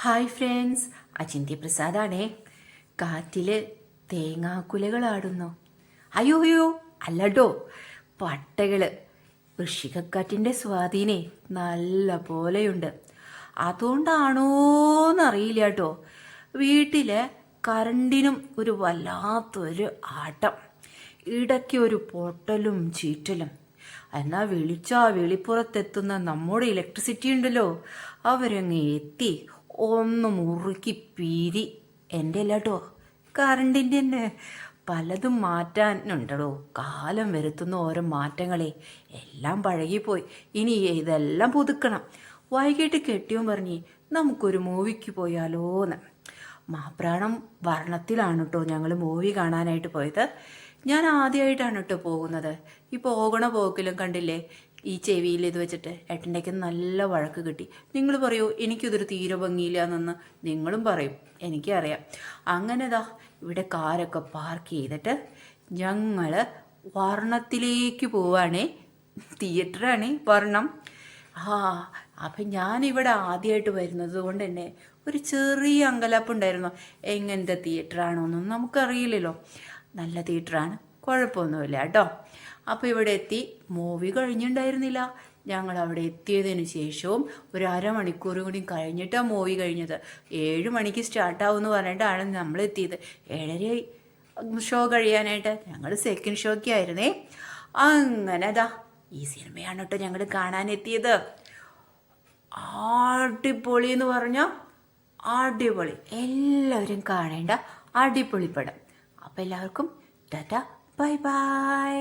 Hi friends, Achintya പ്രസാദാണേ. കാറ്റിൽ തേങ്ങാക്കുലകളാടുന്നു. അയ്യോ അയ്യോ അല്ലട്ടോ, പട്ടകൾ. വൃശ്ചികക്കാറ്റിൻ്റെ സ്വാധീനേ നല്ല പോലെയുണ്ട്. അതുകൊണ്ടാണോന്നറിയില്ല കേട്ടോ, വീട്ടിലെ കറണ്ടിനും ഒരു വല്ലാത്തൊരു ആട്ടം, ഇടയ്ക്ക് ഒരു പൊട്ടലും ചീറ്റലും. എന്നാൽ വെളിപ്പുറത്തെത്തുന്ന നമ്മുടെ ഇലക്ട്രിസിറ്റി ഉണ്ടല്ലോ, അവരങ്ങ് എത്തി ഒന്ന് മുറുക്കി പീരി. എൻ്റെ അല്ല കേട്ടോ, കറണ്ടിൻ്റെ തന്നെ. പലതും മാറ്റാനുണ്ടോ, കാലം വരുത്തുന്ന ഓരോ മാറ്റങ്ങളെ. എല്ലാം പഴകിപ്പോയി, ഇനി ഇതെല്ലാം പുതുക്കണം. വൈകിട്ട് കെട്ടിയും പറഞ്ഞ് നമുക്കൊരു മൂവിക്ക് പോയാലോന്ന്. മാപ്രാണം വർണ്ണത്തിലാണ് കേട്ടോ ഞങ്ങൾ മൂവി കാണാനായിട്ട് പോയത്. ഞാൻ ആദ്യമായിട്ടാണ് കേട്ടോ പോകുന്നത്. ഈ പോകണ പോക്കിലും കണ്ടില്ലേ, ഈ ചെവിയിൽ ഇത് വെച്ചിട്ട് ഏട്ടൻ്റെക്ക് നല്ല വഴക്ക് കിട്ടി. നിങ്ങൾ പറയൂ എനിക്കിതൊരു തീരെ ഭംഗിയില്ല എന്നൊന്ന് നിങ്ങളും പറയും, എനിക്കറിയാം. അങ്ങനെതാ ഇവിടെ കാരൊക്കെ പാർക്ക് ചെയ്തിട്ട് ഞങ്ങൾ വർണ്ണത്തിലേക്ക് പോവാണേ. തിയേറ്ററാണ് വർണ്ണം. അപ്പം ഞാനിവിടെ ആദ്യമായിട്ട് വരുന്നത് കൊണ്ട് തന്നെ ഒരു ചെറിയ അങ്കലാപ്പുണ്ടായിരുന്നു. എങ്ങനത്തെ തിയേറ്ററാണോന്നും നമുക്കറിയില്ലല്ലോ. നല്ല തിയേറ്ററാണ്, കുഴപ്പമൊന്നുമില്ല കേട്ടോ. അപ്പോൾ ഇവിടെ എത്തി. മൂവി കഴിഞ്ഞിട്ടുണ്ടായിരുന്നില്ല. ഞങ്ങൾ അവിടെ എത്തിയതിന് ശേഷവും ഒരു അരമണിക്കൂർ കൂടി കഴിഞ്ഞിട്ടാണ് മൂവി കഴിഞ്ഞത്. 7 മണിക്ക് സ്റ്റാർട്ടാവുമെന്ന് പറഞ്ഞിട്ടാണ് നമ്മൾ എത്തിയത്. 7:30 ഷോ കഴിയാനായിട്ട്. ഞങ്ങൾ സെക്കൻഡ് ഷോയ്ക്ക് ആയിരുന്നേ. അങ്ങനെ അതാ ഈ സിനിമയാണ് കേട്ടോ ഞങ്ങൾ കാണാനെത്തിയത്. അടിപൊളി എന്ന് പറഞ്ഞാൽ അടിപൊളി, എല്ലാവരും കാണേണ്ട അടിപൊളി പടം. അപ്പോൾ എല്ലാവർക്കും ടാറ്റ, ബൈ ബൈ.